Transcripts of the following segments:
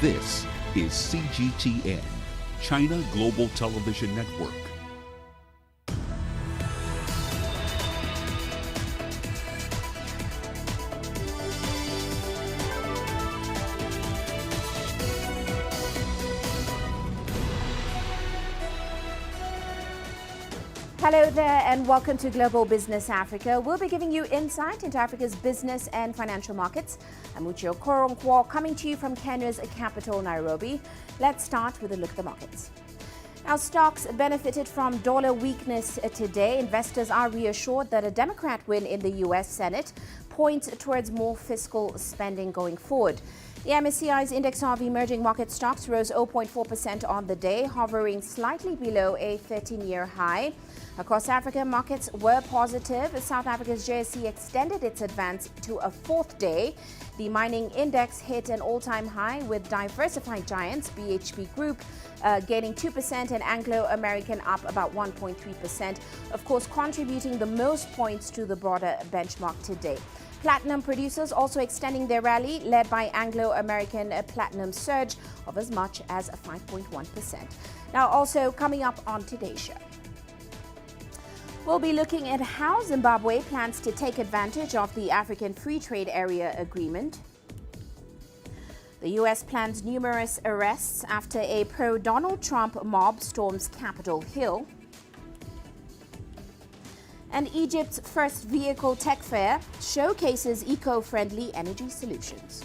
This is CGTN, China Global Television Network. Hello there and welcome to Global Business Africa. We'll be giving you insight into Africa's business and financial markets. I'm Uche Okoronkwo, coming to you from Kenya's capital, Nairobi. Let's start with a look at the markets. Now, stocks benefited from dollar weakness today. Investors are reassured that a Democrat win in the U.S. Senate points towards more fiscal spending going forward. The MSCI's index of emerging market stocks rose 0.4% on the day, hovering slightly below a 13-year high. Across Africa, markets were positive. South Africa's JSE extended its advance to a fourth day. The mining index hit an all-time high, with diversified giants BHP Group gaining 2% and Anglo American up about 1.3%, of course contributing the most points to the broader benchmark today. Platinum producers also extending their rally, led by Anglo American Platinum surge of as much as 5.1%. Now, also coming up on today's show, we'll be looking at how Zimbabwe plans to take advantage of the African Free Trade Area agreement. The U.S. plans numerous arrests after a pro-Donald Trump mob storms Capitol Hill. And Egypt's first vehicle tech fair showcases eco-friendly energy solutions.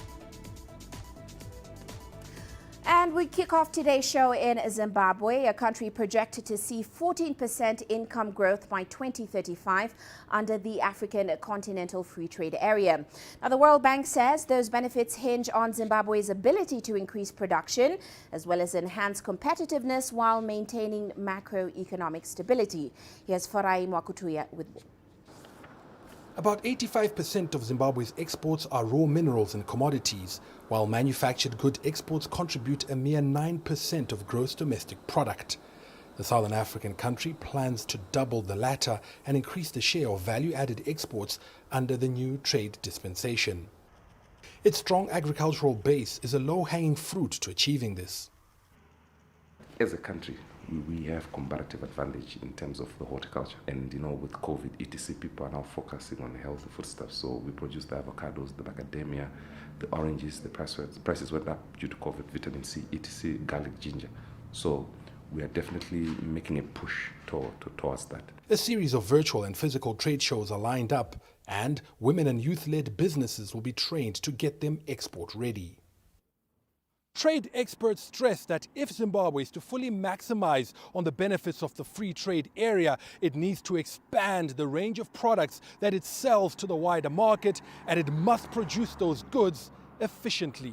And we kick off today's show in Zimbabwe, a country projected to see 14% income growth by 2035 under the African Continental Free Trade Area. Now, the World Bank says those benefits hinge on Zimbabwe's ability to increase production as well as enhance competitiveness while maintaining macroeconomic stability. Here's Farai Mwakutuya with more. About 85% of Zimbabwe's exports are raw minerals and commodities, while manufactured good exports contribute a mere 9% of gross domestic product. The Southern African country plans to double the latter and increase the share of value-added exports under the new trade dispensation. Its strong agricultural base is a low-hanging fruit to achieving this. As a country, we have comparative advantage in terms of the horticulture. And with COVID, etc., people are now focusing on healthy foodstuffs. So we produce the avocados, the macadamia, the oranges, the prices went up due to COVID, vitamin C, etc., garlic, ginger. So we are definitely making a push towards that. A series of virtual and physical trade shows are lined up, and women and youth-led businesses will be trained to get them export ready. Trade experts stress that if Zimbabwe is to fully maximize on the benefits of the free trade area, it needs to expand the range of products that it sells to the wider market, and it must produce those goods efficiently.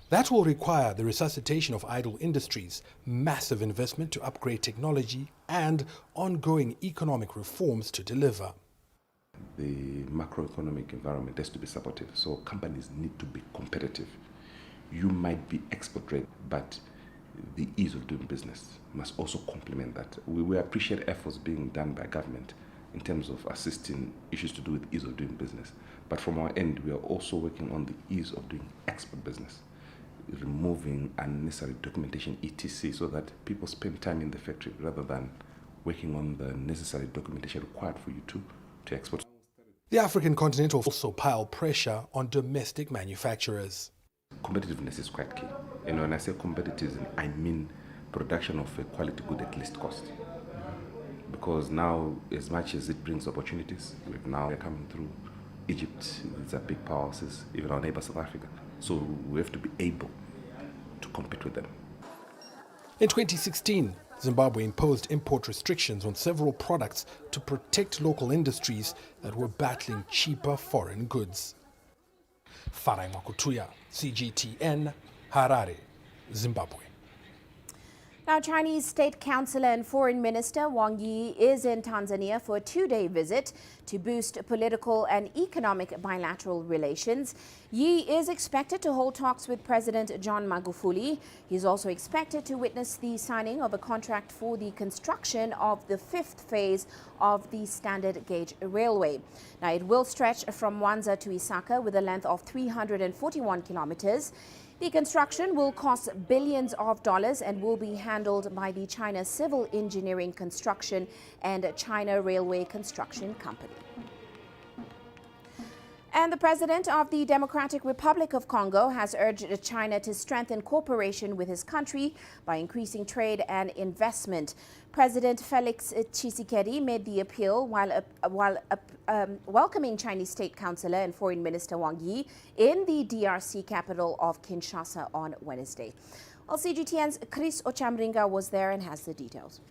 That will require the resuscitation of idle industries, massive investment to upgrade technology, and ongoing economic reforms to deliver. The macroeconomic environment has to be supportive, so companies need to be competitive. You might be export ready, but the ease of doing business must also complement that. We appreciate efforts being done by government in terms of assisting issues to do with ease of doing business. But from our end, we are also working on the ease of doing export business, removing unnecessary documentation, etc., so that people spend time in the factory rather than working on the necessary documentation required for you to export. The African continent will also pile pressure on domestic manufacturers. Competitiveness is quite key. And when I say competitiveness, I mean production of a quality good at least cost. Because now, as much as it brings opportunities, we're coming through Egypt, it's a big power, even our neighbor South Africa. So we have to be able to compete with them. In 2016, Zimbabwe imposed import restrictions on several products to protect local industries that were battling cheaper foreign goods. Farai Mwakutuya, CGTN, Harare, Zimbabwe. Now, Chinese State Councillor and Foreign Minister Wang Yi is in Tanzania for a two-day visit to boost political and economic bilateral relations. Yi is expected to hold talks with President John Magufuli. He's also expected to witness the signing of a contract for the construction of the fifth phase of the standard gauge railway. Now, it will stretch from Mwanza to Isaka with a length of 341 kilometers. The construction will cost billions of dollars and will be handled by the China Civil Engineering Construction and China Railway Construction Company. And the president of the Democratic Republic of Congo has urged China to strengthen cooperation with his country by increasing trade and investment. President Felix Tshisekedi made the appeal while welcoming Chinese State Councillor and Foreign Minister Wang Yi in the DRC capital of Kinshasa on Wednesday. Well, CGTN's Chris Ochamringa was there and has the details.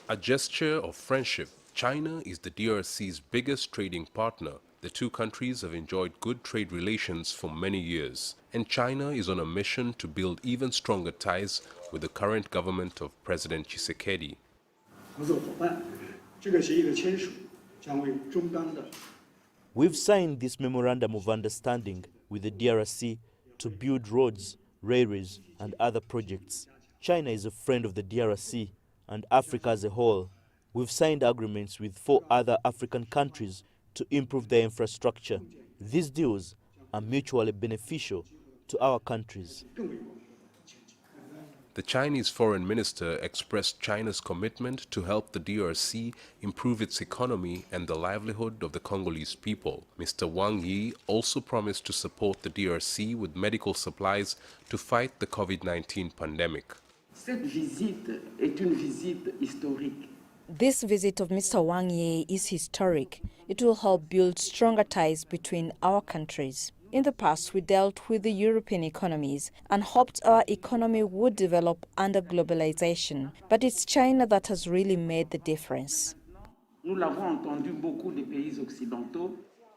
A gesture of friendship. China is the DRC's biggest trading partner. The two countries have enjoyed good trade relations for many years, and China is on a mission to build even stronger ties with the current government of President Tshisekedi. We've signed this memorandum of understanding with the DRC to build roads, railways, and other projects. China is a friend of the DRC and Africa as a whole. We've signed agreements with 4 other African countries to improve their infrastructure. These deals are mutually beneficial to our countries. The Chinese foreign minister expressed China's commitment to help the DRC improve its economy and the livelihood of the Congolese people. Mr. Wang Yi also promised to support the DRC with medical supplies to fight the COVID-19 pandemic. Cette visite est une visite historique. This visit of Mr. Wang Yi is historic. It will help build stronger ties between our countries. In the past, we dealt with the European economies and hoped our economy would develop under globalization. But it's China that has really made the difference. Nous l'avons entendu beaucoup des pays occidentaux.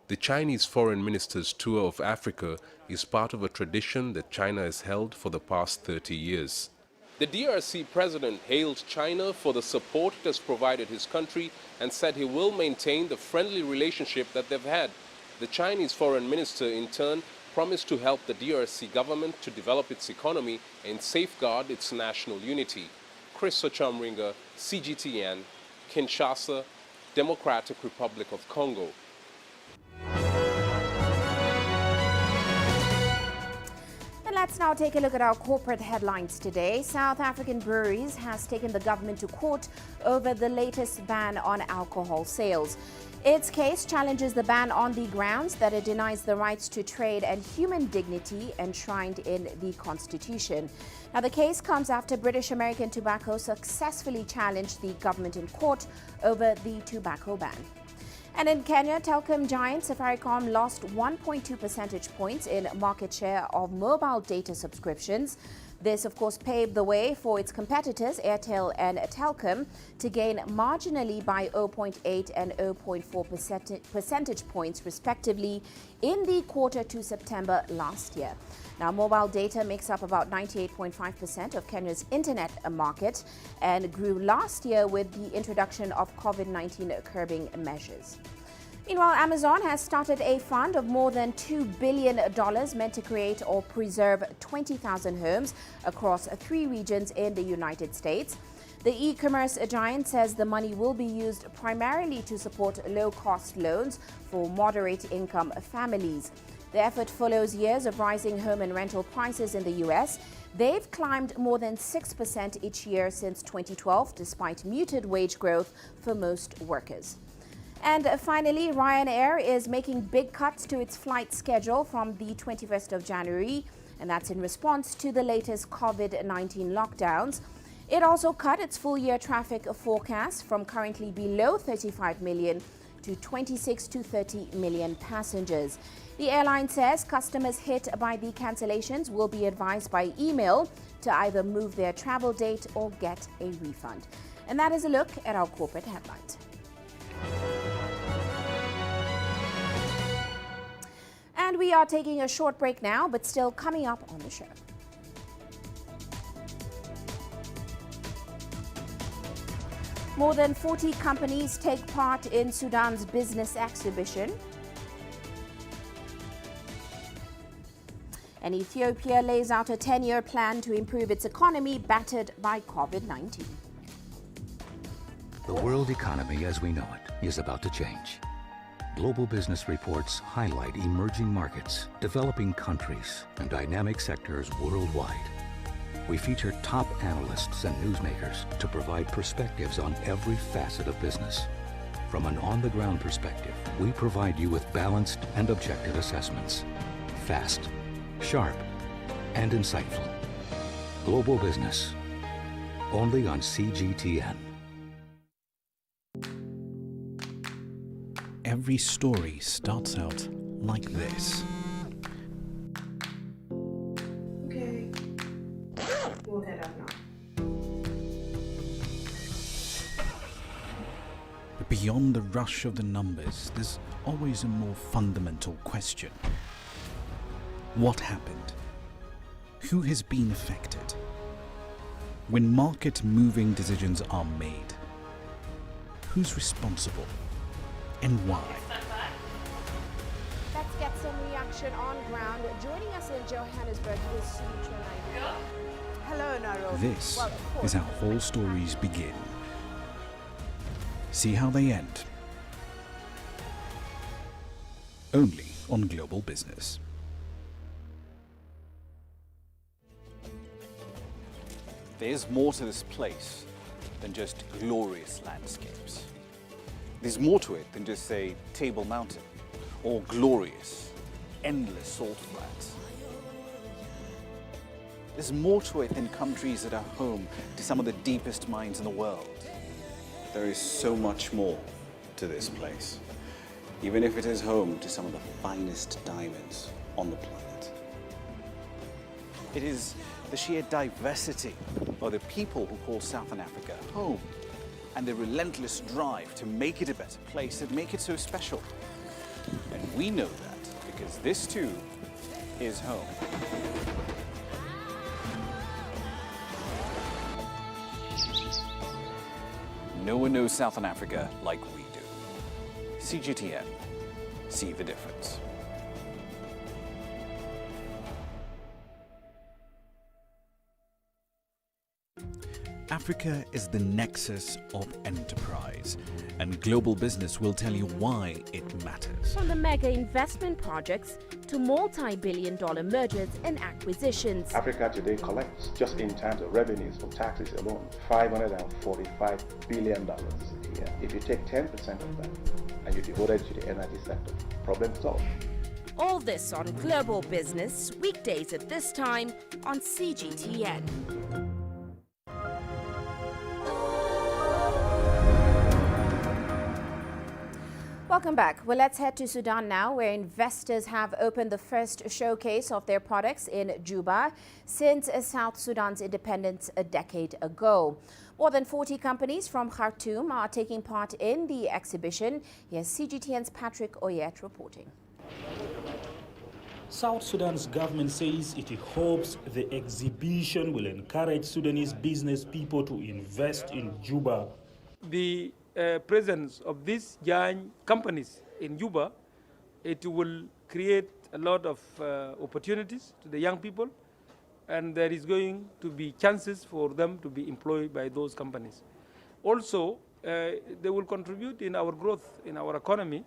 The Chinese foreign minister's tour of Africa is part of a tradition that China has held for the past 30 years. The DRC president hailed China for the support it has provided his country and said he will maintain the friendly relationship that they've had. The Chinese foreign minister, in turn, promised to help the DRC government to develop its economy and safeguard its national unity. Chris Ochamringa, CGTN, Kinshasa, Democratic Republic of Congo. Let's now take a look at our corporate headlines today. South African Breweries has taken the government to court over the latest ban on alcohol sales. Its case challenges the ban on the grounds that it denies the rights to trade and human dignity enshrined in the Constitution. Now, the case comes after British American Tobacco successfully challenged the government in court over the tobacco ban. And in Kenya, telecom giant Safaricom lost 1.2 percentage points in market share of mobile data subscriptions. This, of course, paved the way for its competitors, Airtel and Telkom, to gain marginally by 0.8 and 0.4 percentage points, respectively, in the quarter to September last year. Now, mobile data makes up about 98.5% of Kenya's internet market and grew last year with the introduction of COVID-19 curbing measures. Meanwhile, Amazon has started a fund of more than $2 billion meant to create or preserve 20,000 homes across 3 regions in the United States. The e-commerce giant says the money will be used primarily to support low-cost loans for moderate-income families. The effort follows years of rising home and rental prices in the U.S. They've climbed more than 6% each year since 2012, despite muted wage growth for most workers. And finally, Ryanair is making big cuts to its flight schedule from the 21st of January, and that's in response to the latest COVID-19 lockdowns. It also cut its full-year traffic forecast from currently below 35 million to 26 to 30 million passengers. The airline says customers hit by the cancellations will be advised by email to either move their travel date or get a refund. And that is a look at our corporate headlines. And we are taking a short break now, but still coming up on the show. More than 40 companies take part in Sudan's business exhibition. And Ethiopia lays out a 10-year plan to improve its economy battered by COVID-19. The world economy as we know it is about to change. Global business reports highlight emerging markets, developing countries, and dynamic sectors worldwide. We feature top analysts and newsmakers to provide perspectives on every facet of business. From an on-the-ground perspective, we provide you with balanced and objective assessments. Fast, sharp, and insightful. Global business. Only on CGTN. Every story starts out like this. Okay. We'll head up now. But beyond the rush of the numbers, there's always a more fundamental question. What happened? Who has been affected? When market-moving decisions are made, who's responsible and why? Let's get some reaction on ground. Joining us in Johannesburg is Uche Okoronkwo. Hello, Nairobi. This is how all stories begin. See how they end. Only on Global Business. There's more to this place than just glorious landscapes. There's more to it than just, say, Table Mountain or glorious, endless salt flats. There's more to it than countries that are home to some of the deepest mines in the world. There is so much more to this place, even if it is home to some of the finest diamonds on the planet. It is the sheer diversity of the people who call Southern Africa home, and the relentless drive to make it a better place that make it so special. And we know that because this too is home. No one knows Southern Africa like we do. CGTN, see the difference. Africa is the nexus of enterprise, and Global Business will tell you why it matters. From the mega investment projects to multi-billion-dollar mergers and acquisitions. Africa today collects, just in terms of revenues from taxes alone, $545 billion a year. If you take 10% of that and you devote it to the energy sector, problem solved. All this on Global Business, weekdays at this time on CGTN. Welcome back. Well, let's head to Sudan now, where investors have opened the first showcase of their products in Juba since South Sudan's independence a decade ago. More than 40 companies from Khartoum are taking part in the exhibition. Here's CGTN's Patrick Oyet reporting. South Sudan's government says it hopes the exhibition will encourage Sudanese business people to invest in Juba. The presence of these giant companies in Juba, it will create a lot of opportunities to the young people, and there is going to be chances for them to be employed by those companies. Also, they will contribute in our growth, in our economy.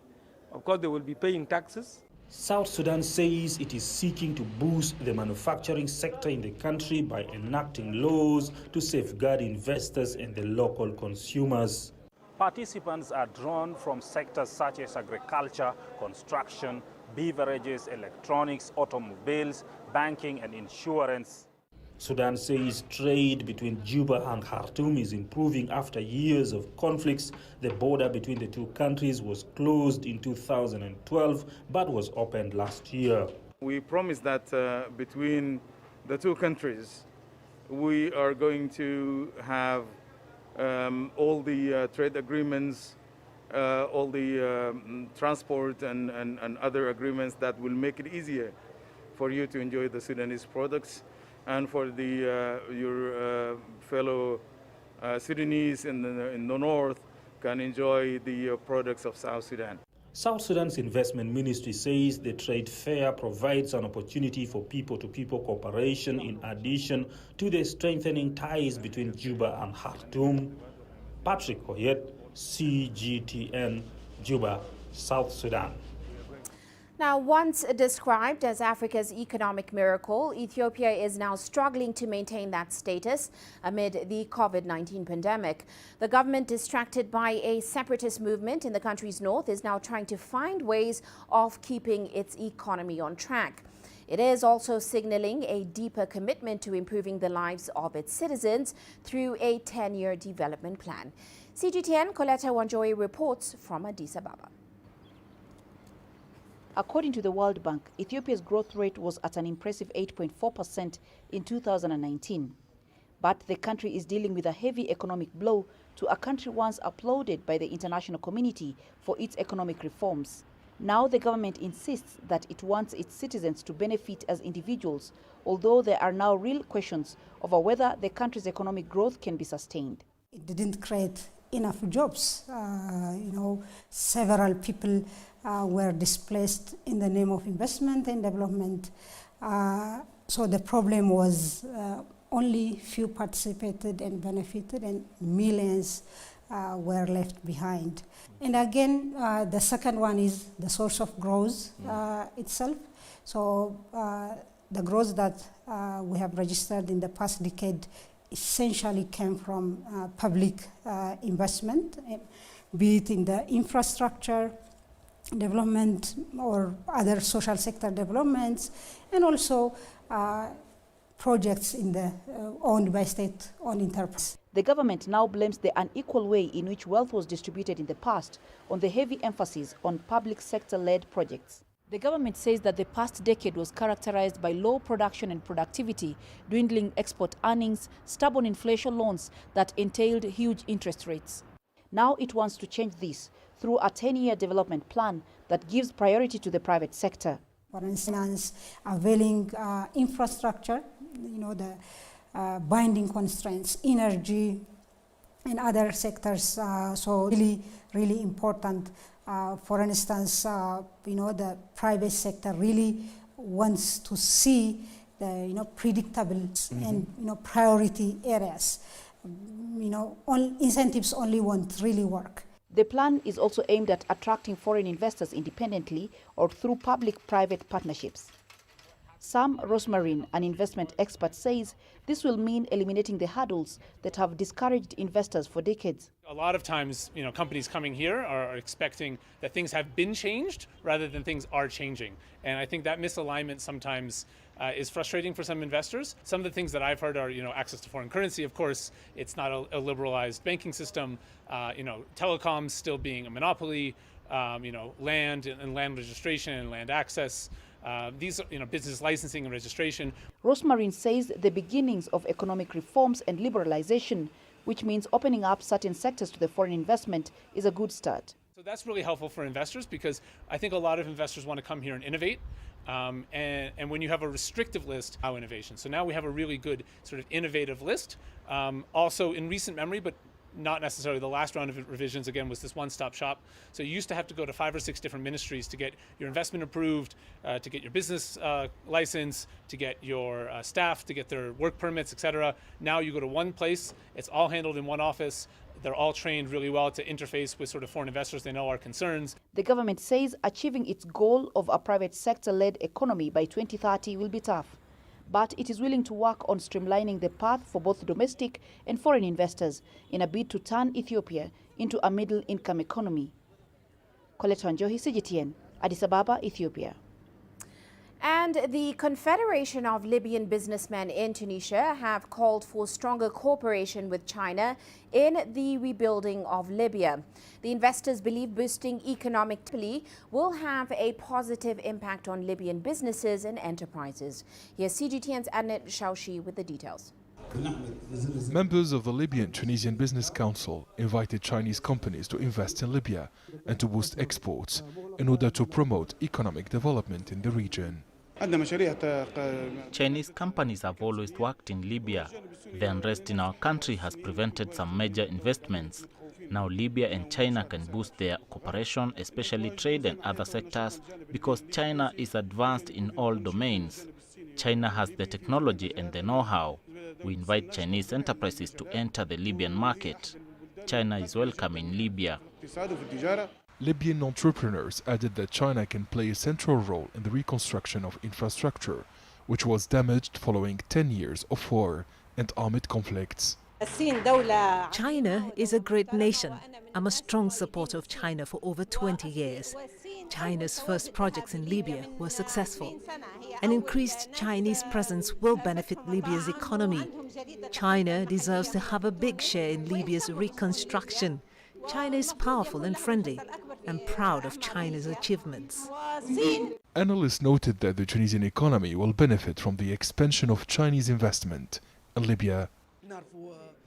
Of course, they will be paying taxes. South Sudan says it is seeking to boost the manufacturing sector in the country by enacting laws to safeguard investors and the local consumers. Participants are drawn from sectors such as agriculture, construction, beverages, electronics, automobiles, banking and insurance. Sudan says trade between Juba and Khartoum is improving after years of conflicts. The border between the two countries was closed in 2012 but was opened last year. We promised that between the two countries we are going to have all the trade agreements, all the transport and other agreements that will make it easier for you to enjoy the Sudanese products, and for the your fellow Sudanese in the north can enjoy the products of South Sudan. South Sudan's investment ministry says the trade fair provides an opportunity for people-to-people cooperation in addition to the strengthening ties between Juba and Khartoum. Patrick Oyet, CGTN, Juba. South Sudan. Now, once described as Africa's economic miracle, Ethiopia is now struggling to maintain that status amid the COVID-19 pandemic. The government, distracted by a separatist movement in the country's north, is now trying to find ways of keeping its economy on track. It is also signaling a deeper commitment to improving the lives of its citizens through a 10-year development plan. CGTN Coletta Wanjoy reports from Addis Ababa. According to the World Bank, Ethiopia's growth rate was at an impressive 8.4% in 2019. But the country is dealing with a heavy economic blow to a country once applauded by the international community for its economic reforms. Now the government insists that it wants its citizens to benefit as individuals, although there are now real questions over whether the country's economic growth can be sustained. It didn't create enough jobs. Several people were displaced in the name of investment and development. So the problem was only few participated and benefited, and millions were left behind. And again, the second one is the source of growth itself. So the growth that we have registered in the past decade essentially came from public investment, be it in the infrastructure development or other social sector developments, and also projects in the owned by state-owned enterprise. The government now blames the unequal way in which wealth was distributed in the past on the heavy emphasis on public sector-led projects. The government says that the past decade was characterized by low production and productivity, dwindling export earnings, stubborn inflation loans that entailed huge interest rates. Now it wants to change this through a 10-year development plan that gives priority to the private sector. For instance, availing infrastructure, the binding constraints, energy, and other sectors. So really important. For instance, the private sector really wants to see the predictable and priority areas. Incentives only won't really work. The plan is also aimed at attracting foreign investors independently or through public-private partnerships. Sam Rosemary, an investment expert, says this will mean eliminating the hurdles that have discouraged investors for decades. A lot of times, companies coming here are expecting that things have been changed rather than things are changing. And I think that misalignment sometimes is frustrating for some investors. Some of the things that I've heard are, access to foreign currency. Of course, it's not a liberalized banking system. Telecoms still being a monopoly. Land and land registration and land access. These are, business licensing and registration. Rosemary says the beginnings of economic reforms and liberalization, which means opening up certain sectors to the foreign investment, is a good start. So that's really helpful for investors because I think a lot of investors want to come here and innovate. And when you have a restrictive list, how innovation. So now we have a really good sort of innovative list. Also in recent memory, but not necessarily the last round of revisions, again, was this one-stop shop. So you used to have to go to 5 or 6 different ministries to get your investment approved, to get your business license, to get your staff, to get their work permits, etc. Now you go to one place, it's all handled in one office. They're all trained really well to interface with sort of foreign investors. They know our concerns. The government says achieving its goal of a private sector-led economy by 2030 will be tough. But it is willing to work on streamlining the path for both domestic and foreign investors in a bid to turn Ethiopia into a middle-income economy. Coletta Wanjoy, CGTN, Addis Ababa, Ethiopia. And the Confederation of Libyan Businessmen in Tunisia have called for stronger cooperation with China in the rebuilding of Libya. The investors believe boosting economic activity will have a positive impact on Libyan businesses and enterprises. Here's CGTN's Adnet Shaushi with the details. Members of the Libyan-Tunisian Business Council invited Chinese companies to invest in Libya and to boost exports in order to promote economic development in the region. Chinese companies have always worked in Libya. The unrest in our country has prevented some major investments. Now Libya and China can boost their cooperation, especially trade and other sectors, because China is advanced in all domains. China has the technology and the know-how. We invite Chinese enterprises to enter the Libyan market. China is welcome in Libya. Libyan entrepreneurs added that China can play a central role in the reconstruction of infrastructure, which was damaged following 10 years of war and armed conflicts. China is a great nation. I'm a strong supporter of China for over 20 years. China's first projects in Libya were successful. An increased Chinese presence will benefit Libya's economy. China deserves to have a big share in Libya's reconstruction. China is powerful and friendly. I'm proud of China's achievements. Analysts noted that the Tunisian economy will benefit from the expansion of Chinese investment in Libya.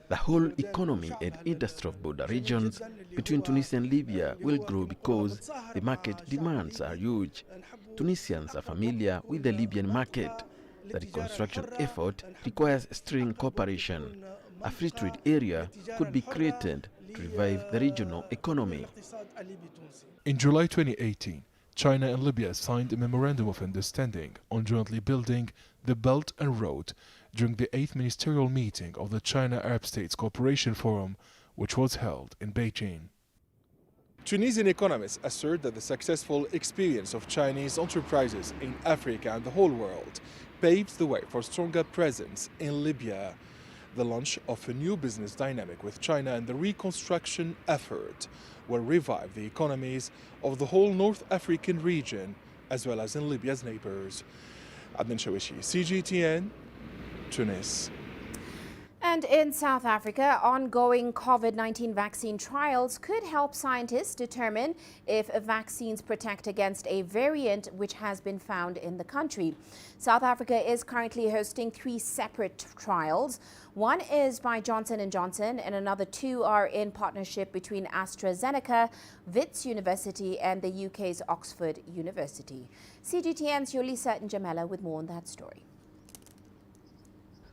The whole economy and industry of border regions between Tunisia and Libya will grow because the market demands are huge. Tunisians are familiar with the Libyan market. The reconstruction effort requires string cooperation. A free trade area could be created to revive the regional economy. In July 2018, China and Libya signed a memorandum of understanding on jointly building the Belt and Road during the 8th ministerial meeting of the China-Arab States Cooperation Forum, which was held in Beijing. Tunisian economists assert that the successful experience of Chinese enterprises in Africa and the whole world paves the way for stronger presence in Libya. The launch of a new business dynamic with China and the reconstruction effort will revive the economies of the whole North African region, as well as in Libya's neighbors. Adnan Shawishi, CGTN, Tunis. And in South Africa, ongoing COVID-19 vaccine trials could help scientists determine if vaccines protect against a variant which has been found in the country. South Africa is currently hosting 3 separate trials. One is by Johnson & Johnson and another 2 are in partnership between AstraZeneca, Wits University and the UK's Oxford University. CGTN's Yolisa Njamela with more on that story.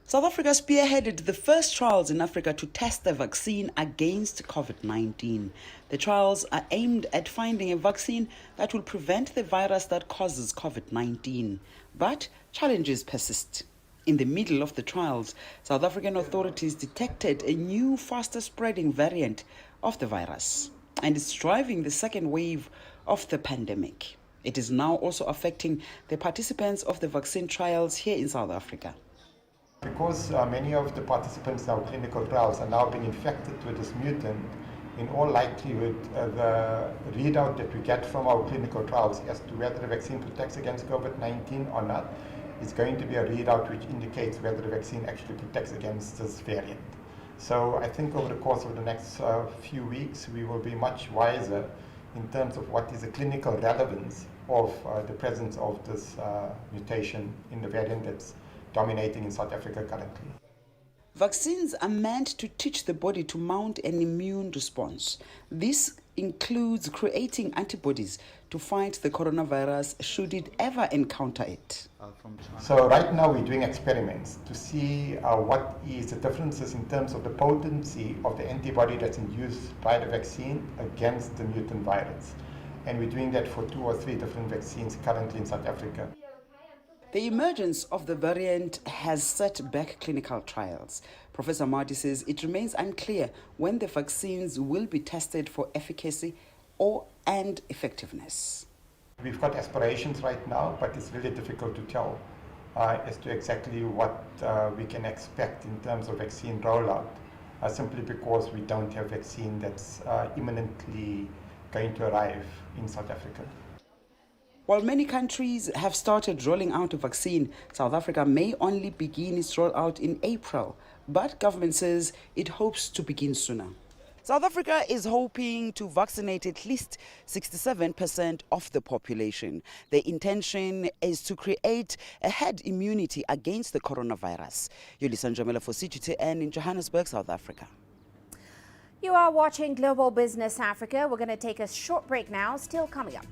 South Africa spearheaded the first trials in Africa to test the vaccine against COVID-19. The trials are aimed at finding a vaccine that will prevent the virus that causes COVID-19. But challenges persist. In the middle of the trials, South African authorities detected a new, faster-spreading variant of the virus, and it's driving the second wave of the pandemic. It is now also affecting the participants of the vaccine trials here in South Africa. Because many of the participants in our clinical trials are now being infected with this mutant, in all likelihood, the readout that we get from our clinical trials as to whether the vaccine protects against COVID-19 or not is going to be a readout which indicates whether the vaccine actually protects against this variant. So I think over the course of the next few weeks, we will be much wiser in terms of what is the clinical relevance of the presence of this mutation in the variant that's dominating in South Africa currently. Vaccines are meant to teach the body to mount an immune response. This includes creating antibodies to fight the coronavirus should it ever encounter it. So right now we're doing experiments to see what is the differences in terms of the potency of the antibody that's induced by the vaccine against the mutant virus. And we're doing that for 2 or 3 different vaccines currently in South Africa. The emergence of the variant has set back clinical trials. Professor Mardi says it remains unclear when the vaccines will be tested for efficacy and effectiveness. We've got aspirations right now, but it's really difficult to tell as to exactly what we can expect in terms of vaccine rollout, simply because we don't have vaccine that's imminently going to arrive in South Africa. While many countries have started rolling out a vaccine, South Africa may only begin its rollout in April, but government says it hopes to begin sooner. South Africa is hoping to vaccinate at least 67% of the population. The intention is to create a herd immunity against the coronavirus. Yolisa Njamela for CGTN in Johannesburg, South Africa. You are watching Global Business Africa. We're going to take a short break now, still coming up.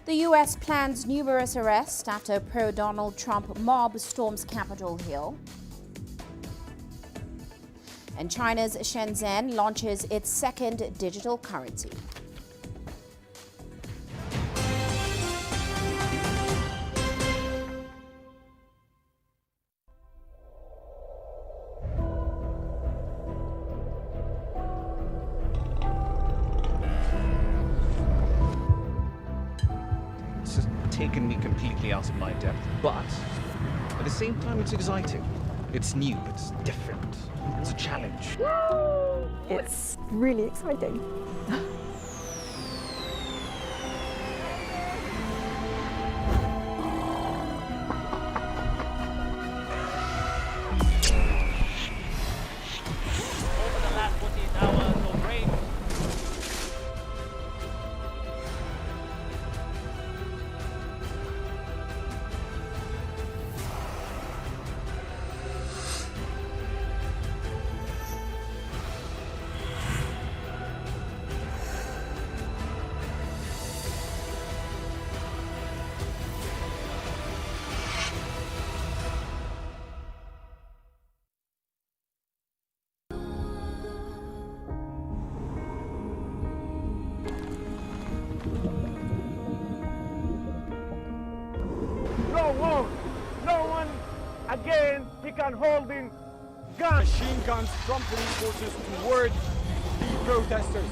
The U.S. plans numerous arrests after a pro-Donald Trump mob storms Capitol Hill. And China's Shenzhen launches its second digital currency. taken me completely out of my depth, but at the same time, it's exciting. It's new, it's different, it's a challenge. It's really exciting. No one again began holding guns. Machine guns from police forces toward the protesters.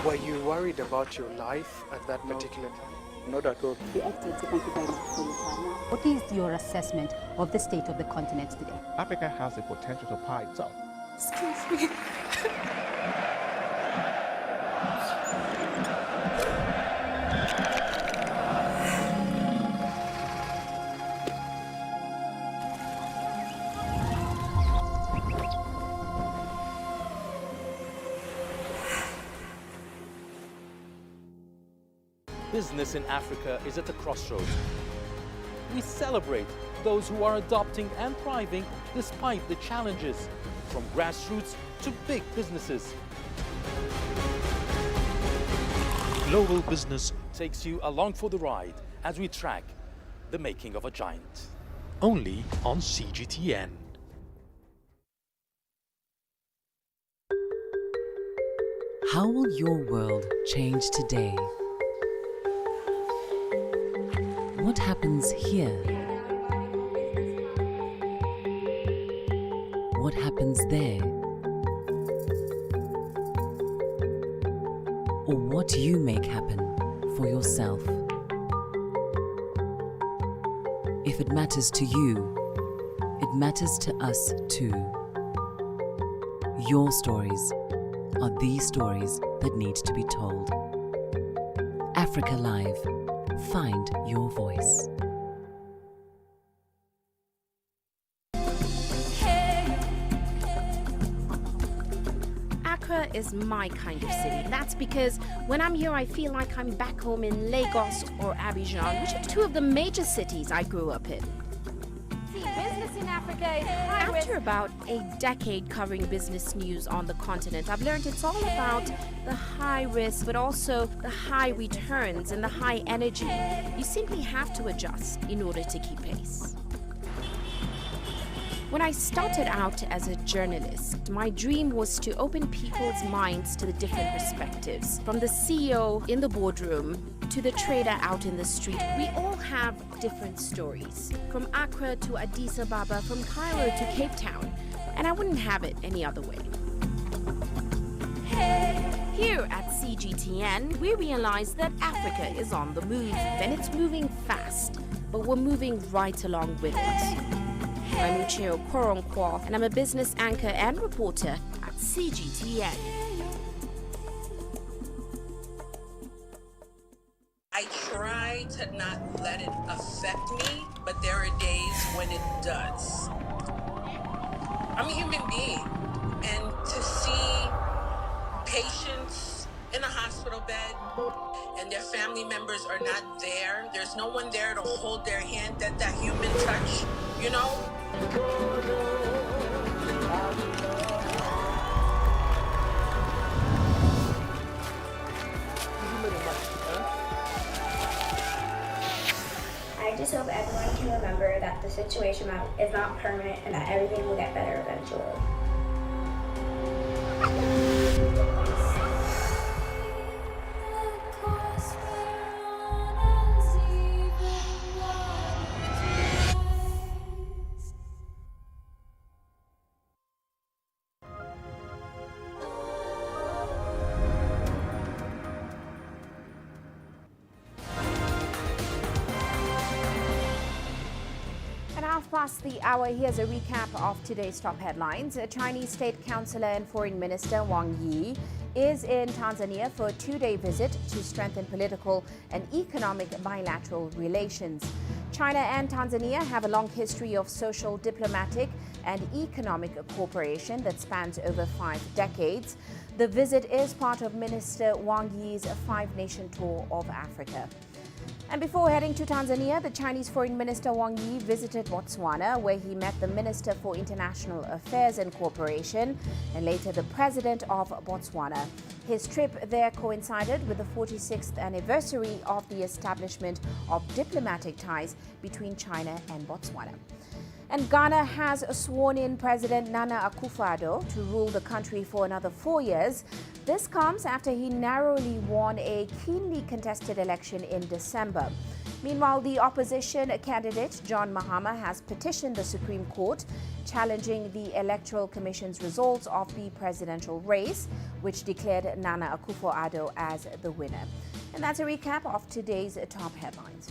Were you worried about your life at that particular time? Not at all. The Excellency, thank you very much for your time. What is your assessment of the state of the continent today? Africa has the potential to power itself. Excuse me. Business in Africa is at a crossroads. We celebrate those who are adopting and thriving despite the challenges, from grassroots to big businesses. Global Business takes you along for the ride as we track the making of a giant. Only on CGTN. How will your world change today? What happens here? What happens there? Or what you make happen for yourself? If it matters to you, it matters to us too. Your stories are the stories that need to be told. Africa Live. Find your voice. Accra is my kind of city. That's because when I'm here, I feel like I'm back home in Lagos or Abidjan, which are two of the major cities I grew up in. Business in Africa is high risk. After about a decade covering business news on the continent, I've learned it's all about the high risk, but also the high returns and the high energy. You simply have to adjust in order to keep pace. When I started out as a journalist, my dream was to open people's minds to the different perspectives. From the CEO in the boardroom to the trader out in the street, we all have different stories. From Accra to Addis Ababa, from Cairo to Cape Town. And I wouldn't have it any other way. Here at CGTN, we realize that Africa is on the move, and it's moving fast, but we're moving right along with it. I'm Uche Okoronkwo, and I'm a business anchor and reporter at CGTN. I try to not let it affect me, but there are days when it does. I'm a human being, and to see patients in a hospital bed and their family members are not there, there's no one there to hold their hand, that human touch, you know? I just hope everyone can remember that the situation is not permanent and that everything will get better eventually. past the hour, here's a recap of today's top headlines. Chinese State Councillor and Foreign Minister Wang Yi is in Tanzania for a two-day visit to strengthen political and economic bilateral relations. China and Tanzania have a long history of social, diplomatic, and economic cooperation that spans over 5 decades. The visit is part of Minister Wang Yi's five-nation tour of Africa. And before heading to Tanzania, the Chinese Foreign Minister Wang Yi visited Botswana, where he met the Minister for International Affairs and Cooperation and later the President of Botswana. His trip there coincided with the 46th anniversary of the establishment of diplomatic ties between China and Botswana. And Ghana has sworn in President Nana Akufo-Addo to rule the country for another 4 years. This comes after he narrowly won a keenly contested election in December. Meanwhile, the opposition candidate, John Mahama, has petitioned the Supreme Court, challenging the Electoral Commission's results of the presidential race, which declared Nana Akufo-Addo as the winner. And that's a recap of today's top headlines.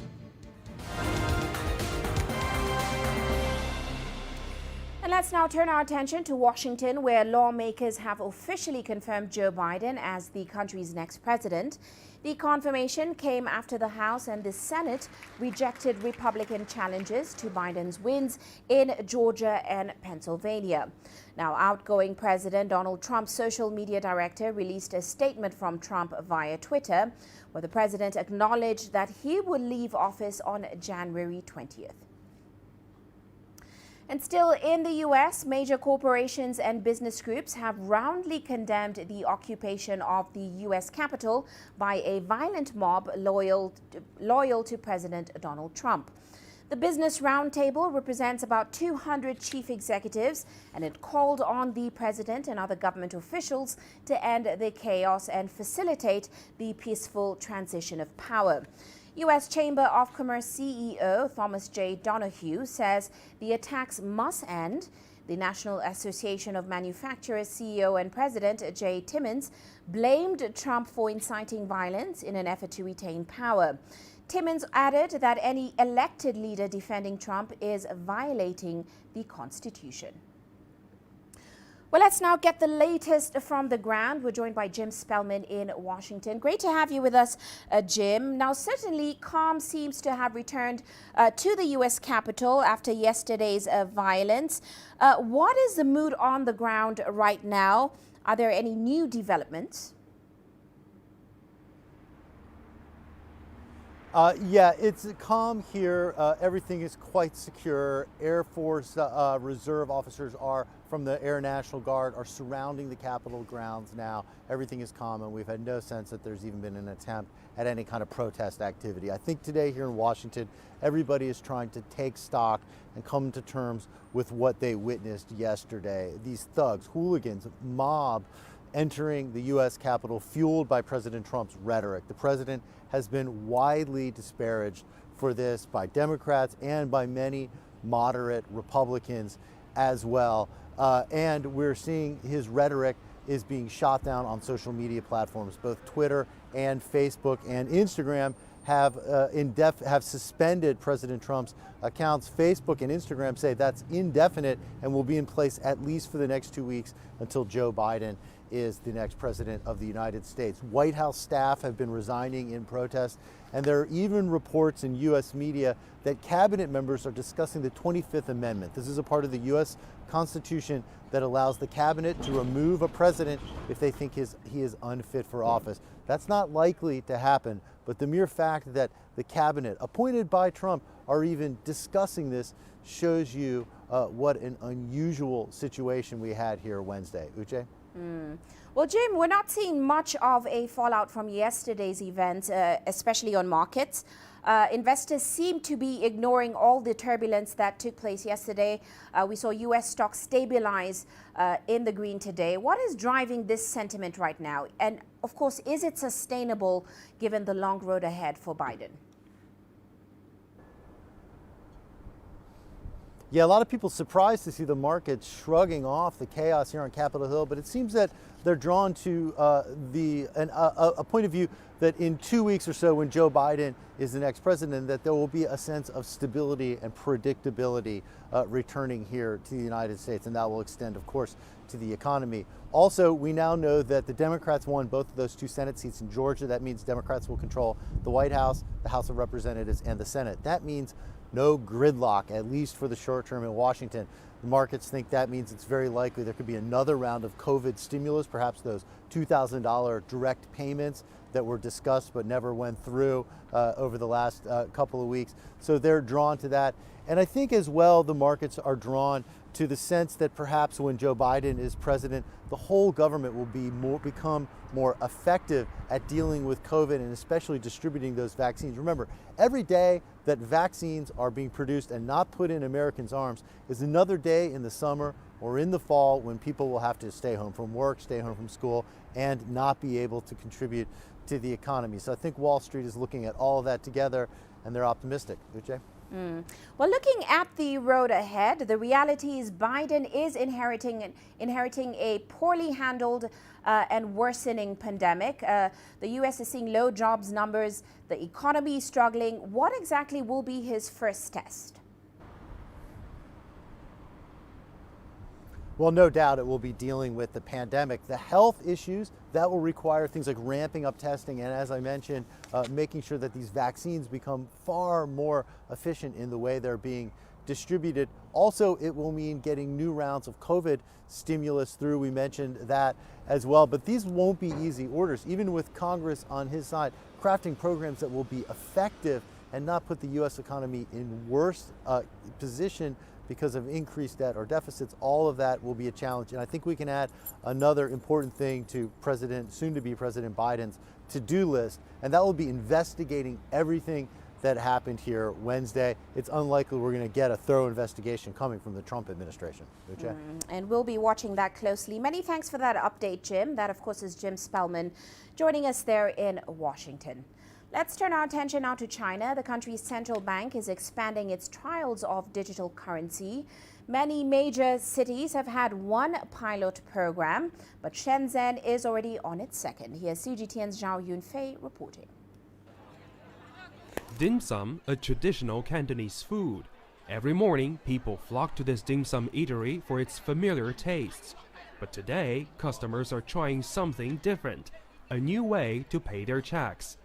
And let's now turn our attention to Washington, where lawmakers have officially confirmed Joe Biden as the country's next president. The confirmation came after the House and the Senate rejected Republican challenges to Biden's wins in Georgia and Pennsylvania. Now, outgoing President Donald Trump's social media director released a statement from Trump via Twitter, where the president acknowledged that he will leave office on January 20th. And still in the U.S., major corporations and business groups have roundly condemned the occupation of the U.S. Capitol by a violent mob loyal to President Donald Trump. The Business Roundtable represents about 200 chief executives, and it called on the president and other government officials to end the chaos and facilitate the peaceful transition of power. U.S. Chamber of Commerce CEO Thomas J. Donahue says the attacks must end. The National Association of Manufacturers CEO and President Jay Timmons blamed Trump for inciting violence in an effort to retain power. Timmons added that any elected leader defending Trump is violating the Constitution. Well, let's now get the latest from the ground. We're joined by Jim Spellman in Washington. Great to have you with us, Jim. Now, certainly calm seems to have returned to the U.S. Capitol after yesterday's violence. What is the mood on the ground right now? Are there any new developments? Yeah, it's calm here. Everything is quite secure. Air Force Reserve officers from the Air National Guard are surrounding the Capitol grounds now. Everything is calm, and we've had no sense that there's even been an attempt at any kind of protest activity. I think today here in Washington, everybody is trying to take stock and come to terms with what they witnessed yesterday. These thugs, hooligans, mob entering the U.S. Capitol, fueled by President Trump's rhetoric. The president has been widely disparaged for this by Democrats and by many moderate Republicans as well. And we're seeing his rhetoric is being shot down on social media platforms. Both Twitter and Facebook and Instagram have suspended President Trump's accounts. Facebook and Instagram say that's indefinite and will be in place at least for the next 2 weeks until Joe Biden is the next president of the United States. White House staff have been resigning in protest, and there are even reports in U.S. media that cabinet members are discussing the 25th Amendment. This is a part of the U.S. Constitution that allows the cabinet to remove a president if they think he is unfit for office. That's not likely to happen, but the mere fact that the cabinet appointed by Trump are even discussing this shows you what an unusual situation we had here Wednesday. Uche? Well, Jim, we're not seeing much of a fallout from yesterday's events, especially on markets. Investors seem to be ignoring all the turbulence that took place yesterday. We saw U.S. stocks stabilize in the green today. What is driving this sentiment right now? And of course, is it sustainable given the long road ahead for Biden? Yeah, a lot of people surprised to see the market shrugging off the chaos here on Capitol Hill, but it seems that they're drawn to a point of view that in 2 weeks or so, when Joe Biden is the next president, that there will be a sense of stability and predictability returning here to the United States, and that will extend, of course, to the economy. Also, we now know that the Democrats won both of those 2 Senate seats in Georgia. That means Democrats will control the White House, the House of Representatives, and the Senate. That means no gridlock, at least for the short term in Washington. The markets think that means it's very likely there could be another round of COVID stimulus, perhaps those $2,000 direct payments that were discussed but never went through over the last couple of weeks. So they're drawn to that. And I think as well, the markets are drawn to the sense that perhaps when Joe Biden is president, the whole government will become more effective at dealing with COVID and especially distributing those vaccines. Remember, every day that vaccines are being produced and not put in Americans' arms is another day in the summer or in the fall when people will have to stay home from work, stay home from school, and not be able to contribute to the economy. So I think Wall Street is looking at all of that together, and they're optimistic. Uche? Well, looking at the road ahead, the reality is Biden is inheriting a poorly handled and worsening pandemic. The U.S. is seeing low jobs numbers. The economy is struggling. What exactly will be his first test? Well, no doubt it will be dealing with the pandemic. The health issues, that will require things like ramping up testing and, as I mentioned, making sure that these vaccines become far more efficient in the way they're being distributed. Also, it will mean getting new rounds of COVID stimulus through. We mentioned that as well. But these won't be easy orders, even with Congress on his side, crafting programs that will be effective and not put the U.S. economy in worse position because of increased debt or deficits. All of that will be a challenge. And I think we can add another important thing to soon-to-be President Biden's to-do list, and that will be investigating everything that happened here Wednesday. It's unlikely we're going to get a thorough investigation coming from the Trump administration. And we'll be watching that closely. Many thanks for that update, Jim. That, of course, is Jim Spellman joining us there in Washington. Let's turn our attention now to China. The country's central bank is expanding its trials of digital currency. Many major cities have had one pilot program, but Shenzhen is already on its second. Here's CGTN's Zhao Yunfei reporting. Dim sum, a traditional Cantonese food. Every morning, people flock to this dim sum eatery for its familiar tastes. But today, customers are trying something different, a new way to pay their checks.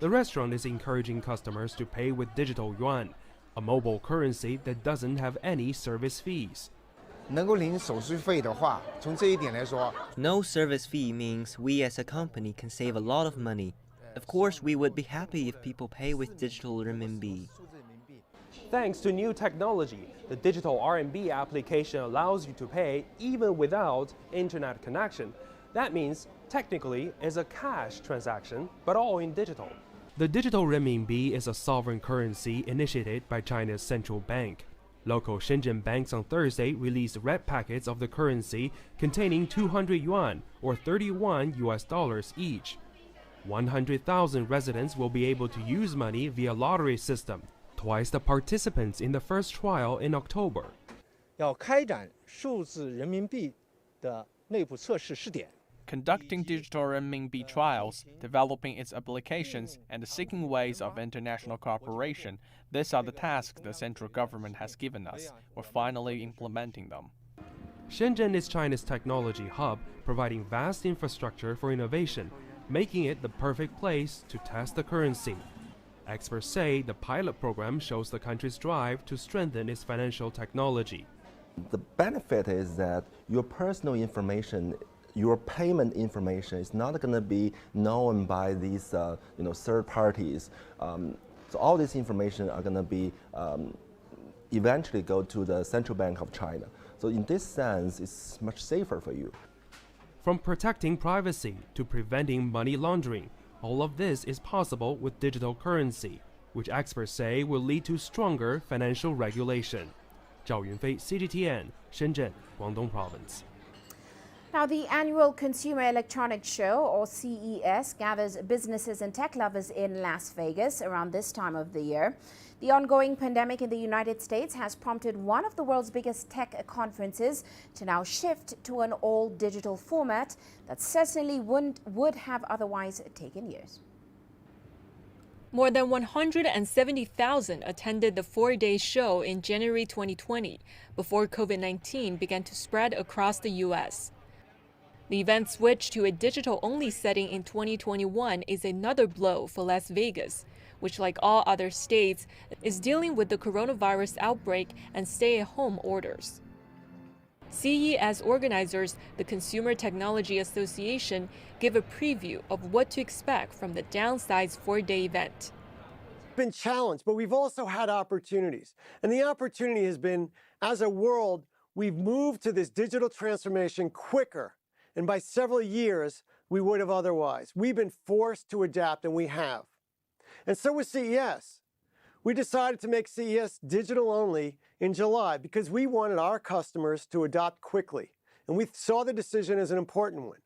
The restaurant is encouraging customers to pay with digital yuan, a mobile currency that doesn't have any service fees. No service fee means we as a company can save a lot of money. Of course, we would be happy if people pay with digital renminbi. Thanks to new technology, the digital RMB application allows you to pay even without internet connection. That means technically it's a cash transaction, but all in digital. The digital renminbi is a sovereign currency initiated by China's central bank. Local Shenzhen banks on Thursday released red packets of the currency containing 200 yuan or $31 each. 100,000 residents will be able to use money via lottery system, twice the participants in the first trial in October. Conducting digital renminbi trials, developing its applications, and seeking ways of international cooperation, these are the tasks the central government has given us. We're finally implementing them. Shenzhen is China's technology hub, providing vast infrastructure for innovation, making it the perfect place to test the currency. Experts say the pilot program shows the country's drive to strengthen its financial technology. The benefit is that your personal information, your payment information is not going to be known by these third parties. So all this information are going to be eventually go to the Central Bank of China. So in this sense, it's much safer for you. From protecting privacy to preventing money laundering, all of this is possible with digital currency, which experts say will lead to stronger financial regulation. Zhao Yunfei, CGTN, Shenzhen, Guangdong Province. Now, the annual Consumer Electronics Show, or CES, gathers businesses and tech lovers in Las Vegas around this time of the year. The ongoing pandemic in the United States has prompted one of the world's biggest tech conferences to now shift to an all-digital format that certainly would have otherwise taken years. More than 170,000 attended the four-day show in January 2020, before COVID-19 began to spread across the U.S. The event switched to a digital-only setting in 2021 is another blow for Las Vegas, which, like all other states, is dealing with the coronavirus outbreak and stay-at-home orders. CES organizers, the Consumer Technology Association, give a preview of what to expect from the downsized four-day event. Been challenged, but we've also had opportunities. And the opportunity has been, as a world, we've moved to this digital transformation quicker, and by several years we would have otherwise. We've been forced to adapt, and we have. And so with CES, we decided to make CES digital only in July because we wanted our customers to adopt quickly, and we saw the decision as an important one.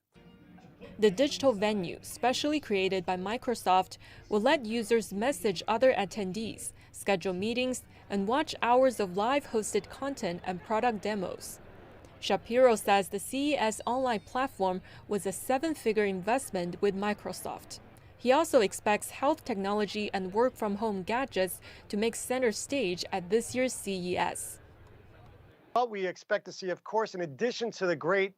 The digital venue, specially created by Microsoft, will let users message other attendees, schedule meetings, and watch hours of live hosted content and product demos. Shapiro says the CES online platform was a seven-figure investment with Microsoft. He also expects health technology and work-from-home gadgets to make center stage at this year's CES. What we expect to see, of course, in addition to the great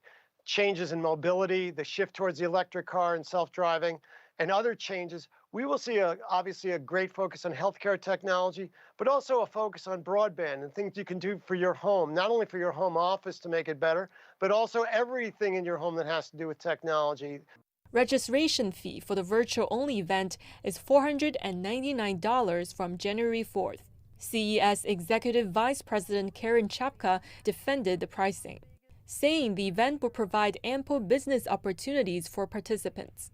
changes in mobility, the shift towards the electric car and self-driving, and other changes, we will see obviously a great focus on healthcare technology, but also a focus on broadband and things you can do for your home, not only for your home office to make it better, but also everything in your home that has to do with technology. Registration fee for the virtual-only event is $499 from January 4th. CES Executive Vice President Karen Chapka defended the pricing, saying the event will provide ample business opportunities for participants.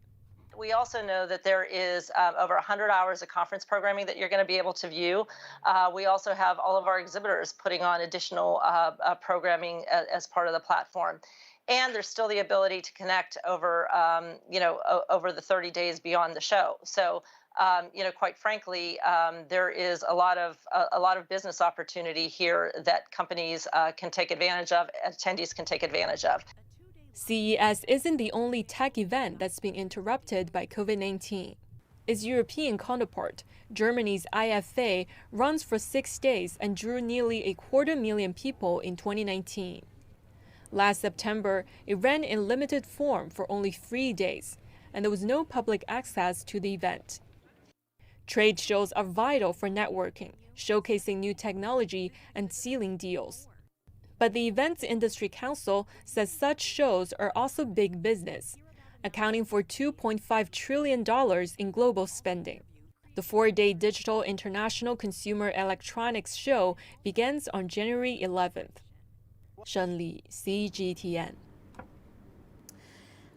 We also know that there is over 100 hours of conference programming that you're going to be able to view. We also have all of our exhibitors putting on additional programming as part of the platform. And there's still the ability to connect over, over the 30 days beyond the show. So, quite frankly, there is a lot of business opportunity here that companies can take advantage of, attendees can take advantage of. CES isn't the only tech event that's been interrupted by COVID-19. Its European counterpart, Germany's IFA, runs for 6 days and drew nearly 250,000 people in 2019. Last September, it ran in limited form for only 3 days, and there was no public access to the event. Trade shows are vital for networking, showcasing new technology and sealing deals. But the Events Industry Council says such shows are also big business, accounting for $2.5 trillion in global spending. The 4-day Digital International Consumer Electronics Show begins on January 11th. Shen Li, CGTN.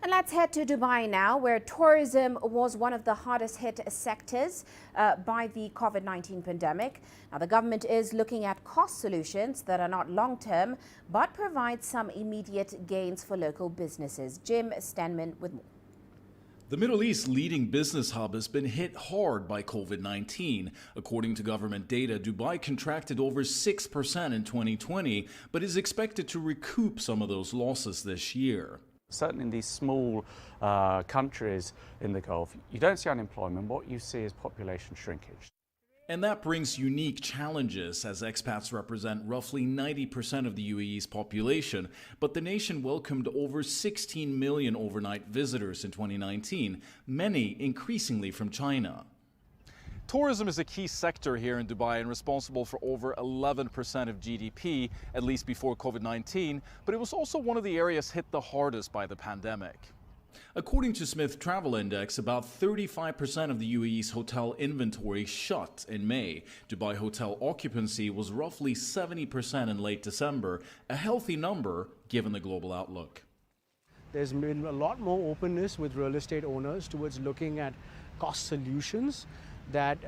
And let's head to Dubai now, where tourism was one of the hardest hit sectors by the COVID-19 pandemic. Now, the government is looking at cost solutions that are not long-term, but provide some immediate gains for local businesses. Jim Stenman with more. The Middle East's leading business hub has been hit hard by COVID-19. According to government data, Dubai contracted over 6% in 2020, but is expected to recoup some of those losses this year. Certainly in these small countries in the Gulf, you don't see unemployment. What you see is population shrinkage. And that brings unique challenges, as expats represent roughly 90% of the UAE's population, but the nation welcomed over 16 million overnight visitors in 2019, many increasingly from China. Tourism is a key sector here in Dubai and responsible for over 11% of GDP, at least before COVID-19, but it was also one of the areas hit the hardest by the pandemic. According to Smith Travel Index, about 35% of the UAE's hotel inventory shut in May. Dubai hotel occupancy was roughly 70% in late December, a healthy number given the global outlook. There's been a lot more openness with real estate owners towards looking at cost solutions that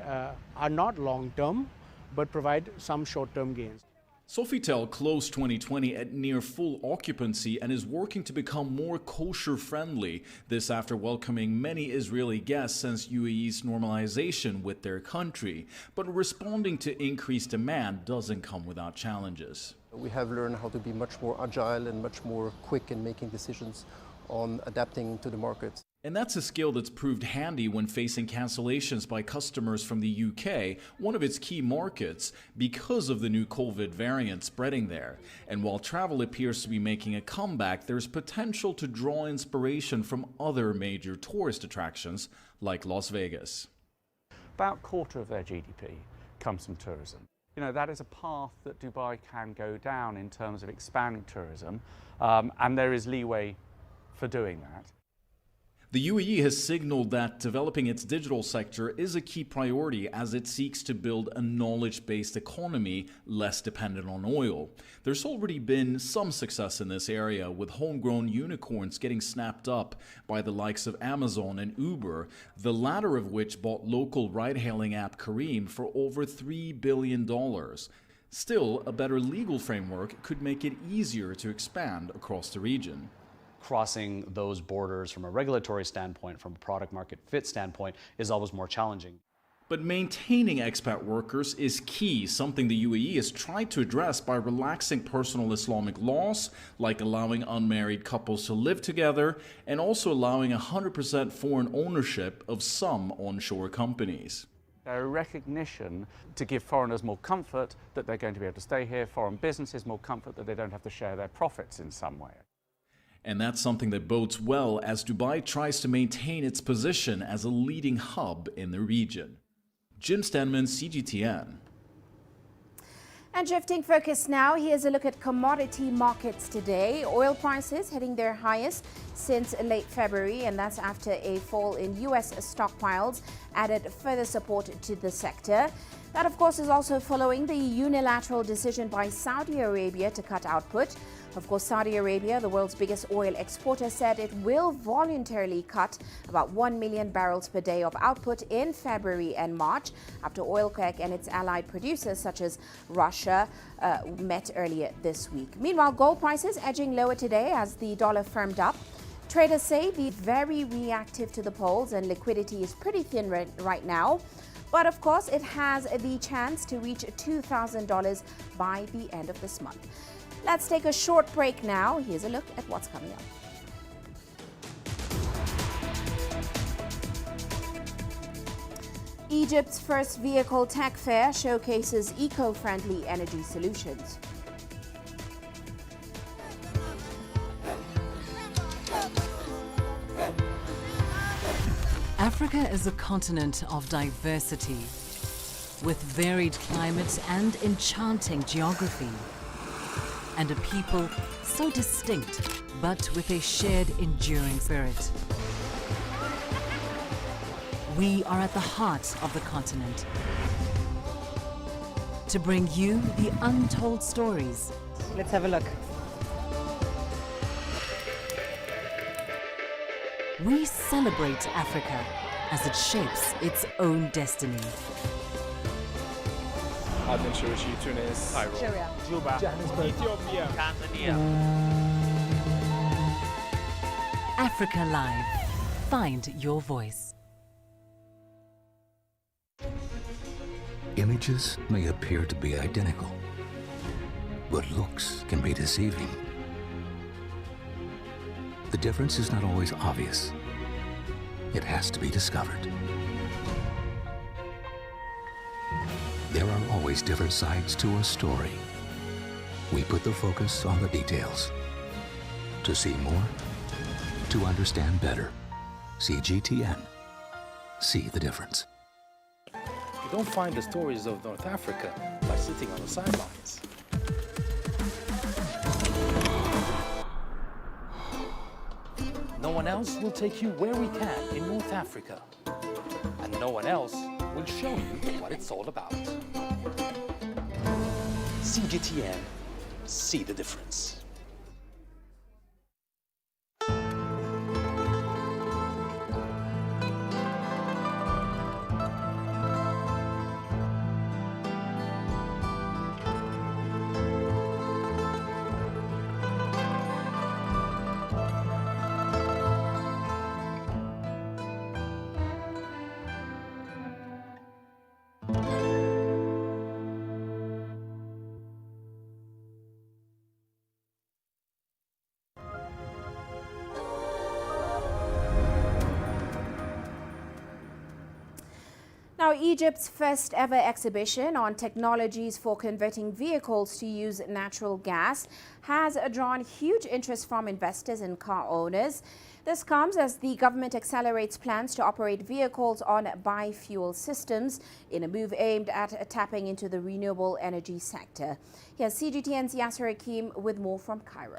are not long-term, but provide some short-term gains. Sofitel closed 2020 at near full occupancy and is working to become more kosher-friendly. This after welcoming many Israeli guests since UAE's normalization with their country. But responding to increased demand doesn't come without challenges. We have learned how to be much more agile and much more quick in making decisions on adapting to the markets. And that's a skill that's proved handy when facing cancellations by customers from the UK, one of its key markets, because of the new COVID variant spreading there. And while travel appears to be making a comeback, there's potential to draw inspiration from other major tourist attractions like Las Vegas. About a quarter of their GDP comes from tourism. You know, that is a path that Dubai can go down in terms of expanding tourism, and there is leeway for doing that. The UAE has signaled that developing its digital sector is a key priority as it seeks to build a knowledge-based economy less dependent on oil. There's already been some success in this area, with homegrown unicorns getting snapped up by the likes of Amazon and Uber, the latter of which bought local ride-hailing app Careem for over $3 billion. Still, a better legal framework could make it easier to expand across the region. Crossing those borders from a regulatory standpoint, from a product market fit standpoint, is always more challenging. But maintaining expat workers is key, something the UAE has tried to address by relaxing personal Islamic laws, like allowing unmarried couples to live together, and also allowing 100% foreign ownership of some onshore companies. A recognition to give foreigners more comfort that they're going to be able to stay here, foreign businesses more comfort that they don't have to share their profits in some way. And that's something that bodes well as Dubai tries to maintain its position as a leading hub in the region. Jim Stenman, CGTN. And shifting focus now, here's a look at commodity markets today. Oil prices hitting their highest since late February, and that's after a fall in U.S. stockpiles added further support to the sector. That, of course, is also following the unilateral decision by Saudi Arabia to cut output. Of course, Saudi Arabia, the world's biggest oil exporter, said it will voluntarily cut about 1 million barrels per day of output in February and March after OPEC and its allied producers such as Russia met earlier this week. Meanwhile, gold prices edging lower today as the dollar firmed up. Traders say they're very reactive to the polls and liquidity is pretty thin right now. But of course, it has the chance to reach $2,000 by the end of this month. Let's take a short break now. Here's a look at what's coming up. Egypt's first vehicle tech fair showcases eco-friendly energy solutions. Africa is a continent of diversity, with varied climates and enchanting geography, and a people so distinct, but with a shared enduring spirit. We are at the heart of the continent to bring you the untold stories. Let's have a look. We celebrate Africa as it shapes its own destiny. Tunis, Cairo, Juba, Johannesburg, Ethiopia, Tanzania. Africa Live. Find your voice. Images may appear to be identical, but looks can be deceiving. The difference is not always obvious. It has to be discovered. There are always different sides to a story. We put the focus on the details. To see more, to understand better. CGTN. See the difference. You don't find the stories of North Africa by sitting on the sidelines. No one else will take you where we can in North Africa. And no one else will show you what it's all about. CGTN, see the difference. Now, Egypt's first ever exhibition on technologies for converting vehicles to use natural gas has drawn huge interest from investors and car owners. This comes as the government accelerates plans to operate vehicles on biofuel systems in a move aimed at tapping into the renewable energy sector. Here's CGTN's Yasser Hakim with more from Cairo.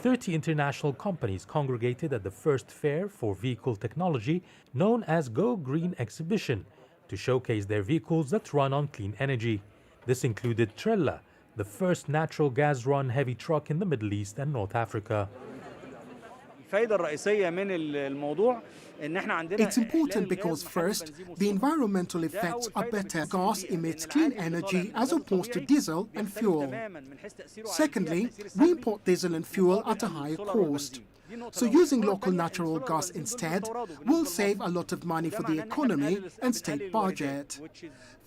30 international companies congregated at the first fair for vehicle technology known as Go Green Exhibition to showcase their vehicles that run on clean energy. This included Trella, the first natural gas-run heavy truck in the Middle East and North Africa. It's important because first, the environmental effects are better. Gas emits clean energy as opposed to diesel and fuel. Secondly, we import diesel and fuel at a higher cost. So using local natural gas instead will save a lot of money for the economy and state budget.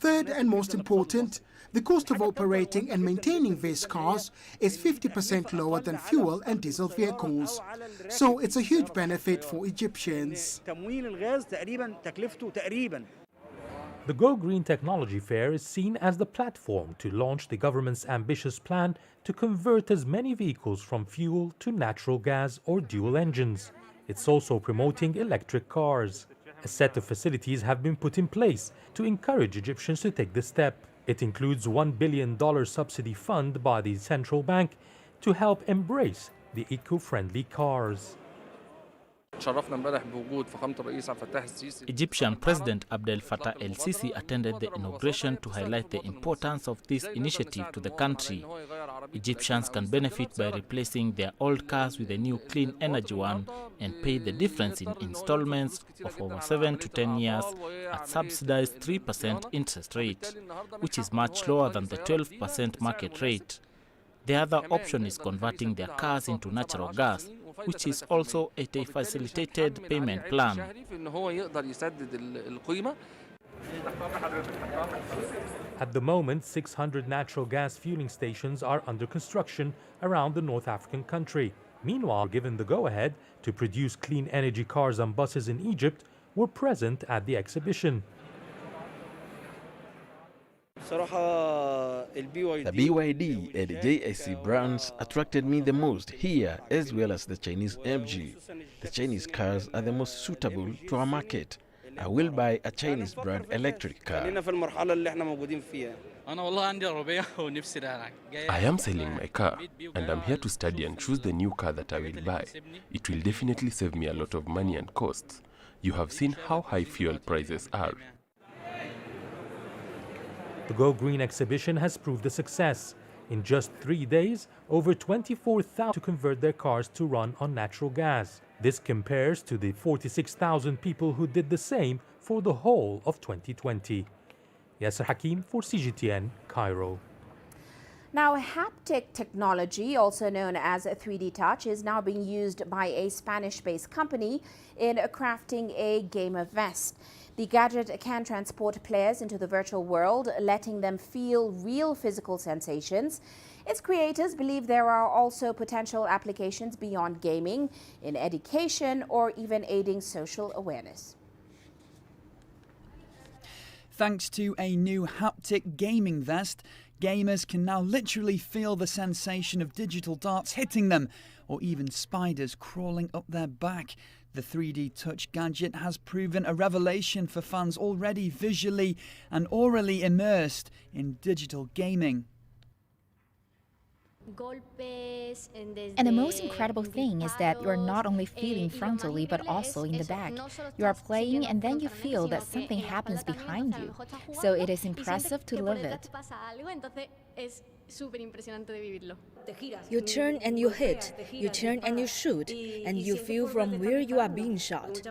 Third and most important, the cost of operating and maintaining these cars is 50% lower than fuel and diesel vehicles. So it's a huge benefit for Egyptians. The Go Green Technology Fair is seen as the platform to launch the government's ambitious plan to convert as many vehicles from fuel to natural gas or dual engines. It's also promoting electric cars. A set of facilities have been put in place to encourage Egyptians to take this step. It includes $1 billion subsidy fund by the central bank to help embrace the eco-friendly cars. Egyptian President Abdel Fattah el-Sisi attended the inauguration to highlight the importance of this initiative to the country. Egyptians can benefit by replacing their old cars with a new clean energy one and pay the difference in installments of over 7 to 10 years at subsidized 3% interest rate, which is much lower than the 12% market rate. The other option is converting their cars into natural gas, which is also at a facilitated payment plan. At the moment, 600 natural gas fueling stations are under construction around the North African country. Meanwhile, given the go-ahead to produce clean energy cars and buses in Egypt, were present at the exhibition. The BYD and the JSC brands attracted me the most here, as well as the Chinese MG. The Chinese cars are the most suitable to our market. I will buy a Chinese brand electric car. I am selling my car, and I'm here to study and choose the new car that I will buy. It will definitely save me a lot of money and costs. You have seen how high fuel prices are. The Go Green exhibition has proved a success. In just 3 days, over 24,000 to convert their cars to run on natural gas. This compares to the 46,000 people who did the same for the whole of 2020. Yasser Hakim for CGTN, Cairo. Now, Haptic technology, also known as 3D Touch, is now being used by a Spanish-based company in crafting a gamer vest. The gadget can transport players into the virtual world, letting them feel real physical sensations. Its creators believe there are also potential applications beyond gaming, in education, or even aiding social awareness. Thanks to a new Haptic gaming vest, gamers can now literally feel the sensation of digital darts hitting them, or even spiders crawling up their back. The 3D Touch gadget has proven a revelation for fans already visually and aurally immersed in digital gaming. And the most incredible thing is that you are not only feeling frontally but also in the back. You are playing and then you feel that something happens behind you. So it is impressive to live it. You turn and you hit, you turn and you shoot, and you feel from where you are being shot.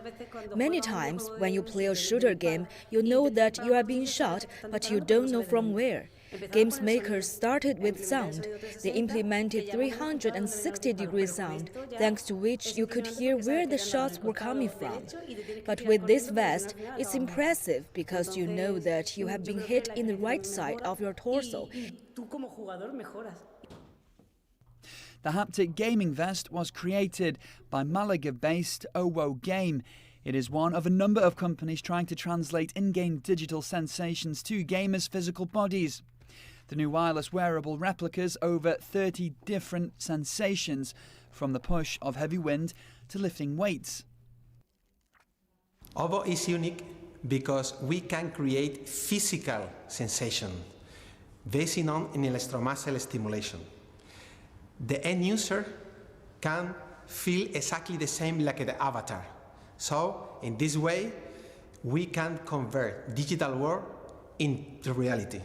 Many times when you play a shooter game, you know that you are being shot, but you don't know from where. Games makers started with sound. They implemented 360-degree sound, thanks to which you could hear where the shots were coming from. But with this vest, it's impressive because you know that you have been hit in the right side of your torso. The Haptic gaming vest was created by Malaga-based Owo Game. It is one of a number of companies trying to translate in-game digital sensations to gamers' physical bodies. The new wireless wearable replicas over 30 different sensations, from the push of heavy wind to lifting weights. OVO is unique because we can create physical sensation based on an electromuscle stimulation. The end user can feel exactly the same like the avatar. So, in this way, we can convert digital world into reality.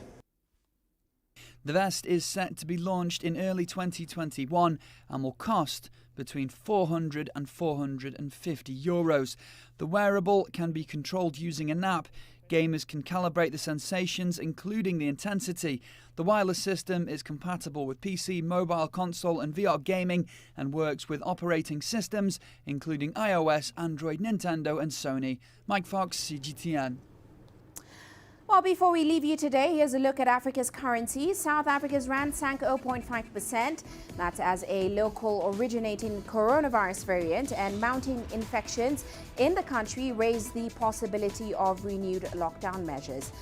The vest is set to be launched in early 2021 and will cost between €400 and €450. The wearable can be controlled using an app. Gamers can calibrate the sensations, including the intensity. The wireless system is compatible with PC, mobile, console and VR gaming and works with operating systems, including iOS, Android, Nintendo and Sony. Mike Fox, CGTN. Well, before we leave you today, here's a look at Africa's currencies. South Africa's rand sank 0.5%. That's as a local originating coronavirus variant and mounting infections in the country raised the possibility of renewed lockdown measures.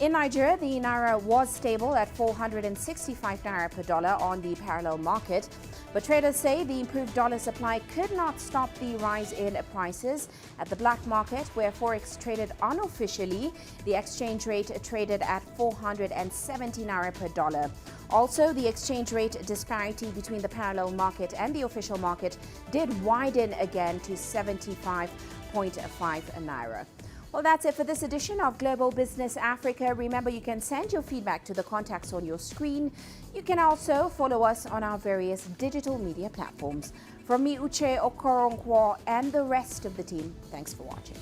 In Nigeria, the naira was stable at 465 naira per dollar on the parallel market, but traders say the improved dollar supply could not stop the rise in prices. At the black market, where forex traded unofficially, the exchange rate traded at 470 naira per dollar. Also, the exchange rate disparity between the parallel market and the official market did widen again to 75.5 naira. Well, that's it for this edition of Global Business Africa. Remember, you can send your feedback to the contacts on your screen. You can also follow us on our various digital media platforms. From me, Uche Okoronkwo, and the rest of the team, thanks for watching.